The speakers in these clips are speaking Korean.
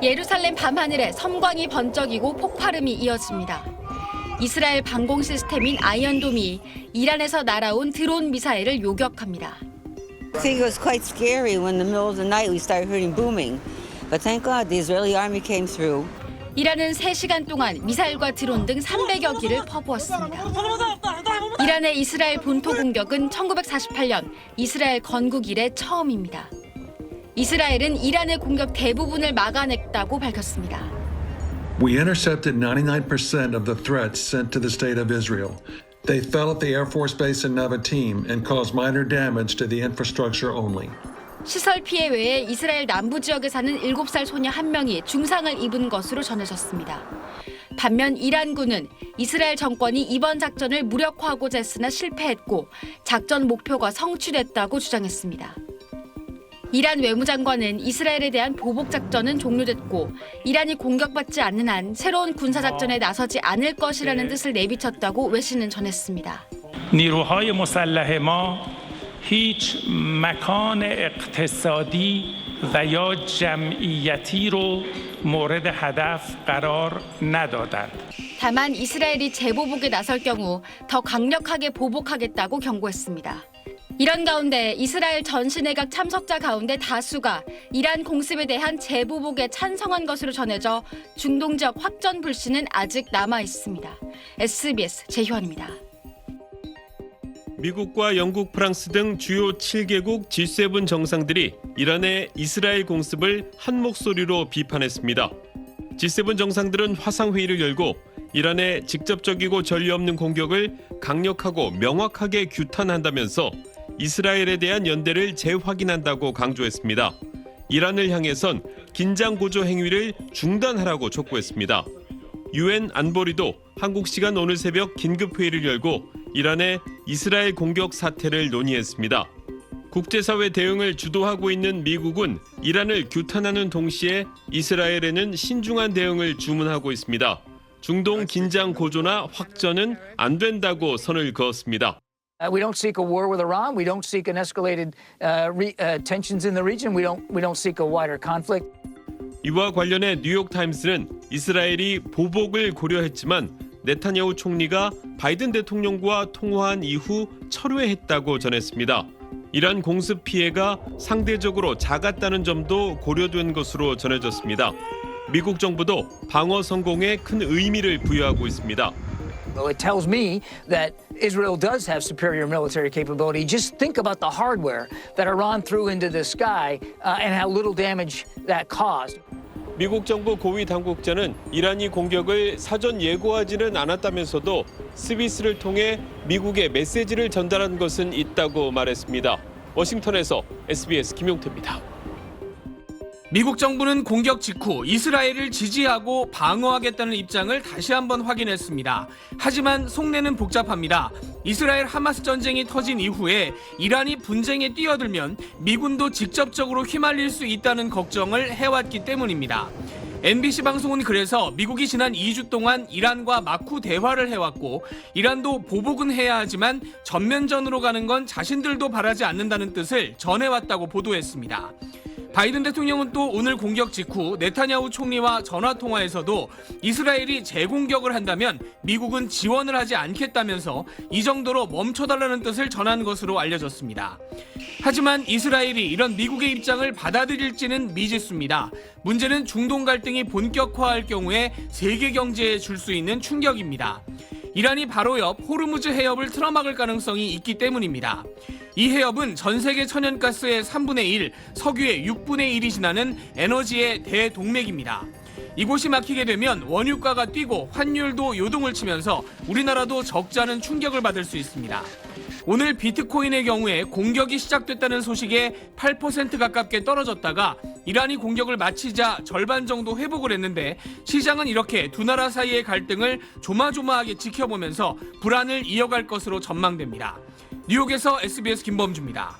예루살렘 밤하늘에 섬광이 번쩍이고 폭발음이 이어집니다. 이스라엘 방공 시스템인 아이언돔이 이란에서 날아온 드론 미사일을 요격합니다. I think it was quite scary when in the middle of the night we started hearing booming. But thank God the Israeli army came through. 이란은 3시간 동안 미사일과 드론 등 300여 기를 퍼부었습니다. 이란의 이스라엘 본토 공격은 1948년 이스라엘 건국 이래 처음입니다. 이스라엘은 이란의 공격 대부분을 막아냈다고 밝혔습니다. We intercepted 99% of the threats sent to the state of Israel. They fell at the Air Force Base in Nevatim and caused minor damage to the infrastructure only. 시설 피해 외에 이스라엘 남부 지역에 사는 7살 소녀 1명이 중상을 입은 것으로 전해졌습니다. 반면 이란군은 이스라엘 정권이 이번 작전을 무력화하고자 했으나 실패했고 작전 목표가 성취됐다고 주장했습니다. 이란 외무장관은 이스라엘에 대한 보복 작전은 종료됐고 이란이 공격받지 않는 한 새로운 군사작전에 나서지 않을 것이라는 뜻을 내비쳤다고 외신은 전했습니다. نیروهای مسلح ما هیچ مکان اقتصادی و یا جمعیتی رو مورد هدف قرار ندادند. 다만 이스라엘이 재보복에 나설 경우 더 강력하게 보복하겠다고 경고했습니다. 이런 가운데 이스라엘 전시내각 참석자 가운데 다수가 이란 공습에 대한 재보복에 찬성한 것으로 전해져 중동 지역 확전 불씨는 아직 남아 있습니다. SBS 재효원입니다. 미국과 영국, 프랑스 등 주요 7개국 G7 정상들이 이란의 이스라엘 공습을 한 목소리로 비판했습니다. G7 정상들은 화상회의를 열고 이란의 직접적이고 전례 없는 공격을 강력하고 명확하게 규탄한다면서 이스라엘에 대한 연대를 재확인한다고 강조했습니다. 이란을 향해선 긴장 고조 행위를 중단하라고 촉구했습니다. 유엔 안보리도 한국 시간 오늘 새벽 긴급 회의를 열고 이란의 이스라엘 공격 사태를 논의했습니다. 국제사회 대응을 주도하고 있는 미국은 이란을 규탄하는 동시에 이스라엘에는 신중한 대응을 주문하고 있습니다. 중동 긴장 고조나 확전은 안 된다고 선을 그었습니다. We don't seek a war with Iran. We don't seek an escalated tensions in the region. We don't seek a wider conflict. 이와 관련해 뉴욕타임스는 이스라엘이 보복을 고려했지만 네타냐후 총리가 바이든 대통령과 통화한 이후 철회했다고 전했습니다. 이란 공습 피해가 상대적으로 작았다는 점도 고려된 것으로 전해졌습니다. 미국 정부도 방어 성공에 큰 의미를 부여하고 있습니다. Well, it tells me that Israel does have superior military capability. Just think about the hardware that Iran threw into the sky and how little damage that caused. 미국 정부 고위 당국자는 이란이 공격을 사전 예고하지는 않았다면서도 스위스를 통해 미국에 메시지를 전달한 것은 있다고 말했습니다. 워싱턴에서 SBS 김용태입니다. 미국 정부는 공격 직후 이스라엘을 지지하고 방어하겠다는 입장을 다시 한번 확인했습니다. 하지만 속내는 복잡합니다. 이스라엘 하마스 전쟁이 터진 이후에 이란이 분쟁에 뛰어들면 미군도 직접적으로 휘말릴 수 있다는 걱정을 해왔기 때문입니다. NBC 방송은 그래서 미국이 지난 2주 동안 이란과 막후 대화를 해왔고 이란도 보복은 해야 하지만 전면전으로 가는 건 자신들도 바라지 않는다는 뜻을 전해왔다고 보도했습니다. 바이든 대통령은 또 오늘 공격 직후 네타냐후 총리와 전화통화에서도 이스라엘이 재공격을 한다면 미국은 지원을 하지 않겠다면서 이 정도로 멈춰달라는 뜻을 전한 것으로 알려졌습니다. 하지만 이스라엘이 이런 미국의 입장을 받아들일지는 미지수입니다. 문제는 중동 갈등이 본격화할 경우에 세계 경제에 줄 수 있는 충격입니다. 이란이 바로 옆 호르무즈 해협을 틀어막을 가능성이 있기 때문입니다. 이 해협은 전 세계 천연가스의 3분의 1, 석유의 6분의 1이 지나는 에너지의 대동맥입니다. 이곳이 막히게 되면 원유가가 뛰고 환율도 요동을 치면서 우리나라도 적지 않은 충격을 받을 수 있습니다. 오늘 비트코인의 경우에 공격이 시작됐다는 소식에 8% 가깝게 떨어졌다가 이란이 공격을 마치자 절반 정도 회복을 했는데 시장은 이렇게 두 나라 사이의 갈등을 조마조마하게 지켜보면서 불안을 이어갈 것으로 전망됩니다. 뉴욕에서 SBS 김범주입니다.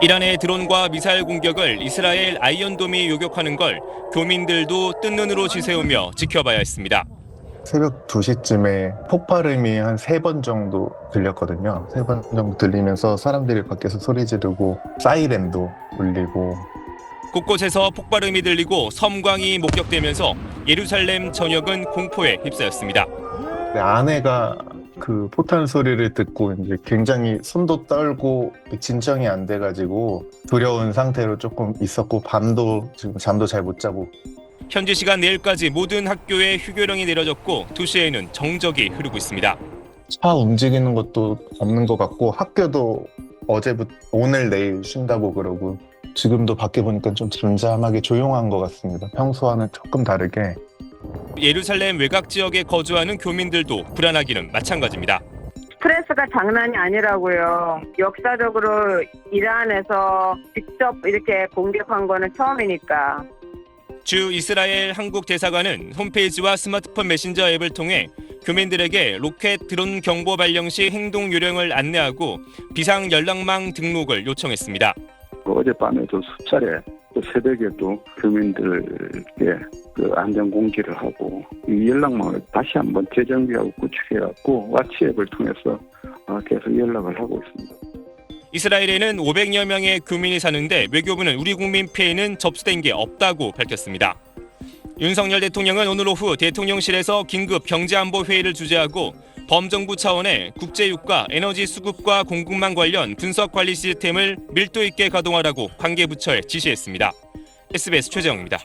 이란의 드론과 미사일 공격을 이스라엘 아이언돔이 요격하는 걸 교민들도 뜬 눈으로 지새우며 지켜봐야 했습니다. 새벽 2시쯤에 폭발음이 한 3번 정도 들렸거든요. 3번 정도 들리면서 사람들이 밖에서 소리 지르고 사이렌도 울리고 곳곳에서 폭발음이 들리고 섬광이 목격되면서 예루살렘 전역은 공포에 휩싸였습니다. 내 아내가 그 포탄 소리를 듣고 이제 굉장히 손도 떨고 진정이 안 돼가지고 두려운 상태로 조금 있었고 밤도 지금 잠도 잘 못 자고. 현지 시간 내일까지 모든 학교에 휴교령이 내려졌고 도시에는 정적이 흐르고 있습니다. 차 움직이는 것도 없는 것 같고 학교도 어제부터 오늘 내일 쉰다고 그러고 지금도 밖에 보니까 좀 잠잠하게 조용한 것 같습니다. 평소와는 조금 다르게. 예루살렘 외곽 지역에 거주하는 교민들도 불안하기는 마찬가지입니다. 스트레스가 장난이 아니라고요. 역사적으로 이란에서 직접 이렇게 공격한 거는 처음이니까. 주 이스라엘 한국 대사관은 홈페이지와 스마트폰 메신저 앱을 통해 교민들에게 로켓 드론 경보 발령 시 행동 요령을 안내하고 비상 연락망 등록을 요청했습니다. 어젯밤에도 수차례 또 새벽에도 교민들께 안전 공지를 하고 이 연락망을 다시 한번 재정비하고 구축해갖고 와치 앱을 통해서 계속 연락을 하고 있습니다. 이스라엘에는 500여 명의 교민이 사는데 외교부는 우리 국민 피해는 접수된 게 없다고 밝혔습니다. 윤석열 대통령은 오늘 오후 대통령실에서 긴급 경제안보 회의를 주재하고 범정부 차원의 국제유가, 에너지 수급과 공급망 관련 분석 관리 시스템을 밀도 있게 가동하라고 관계부처에 지시했습니다. SBS 최재영입니다.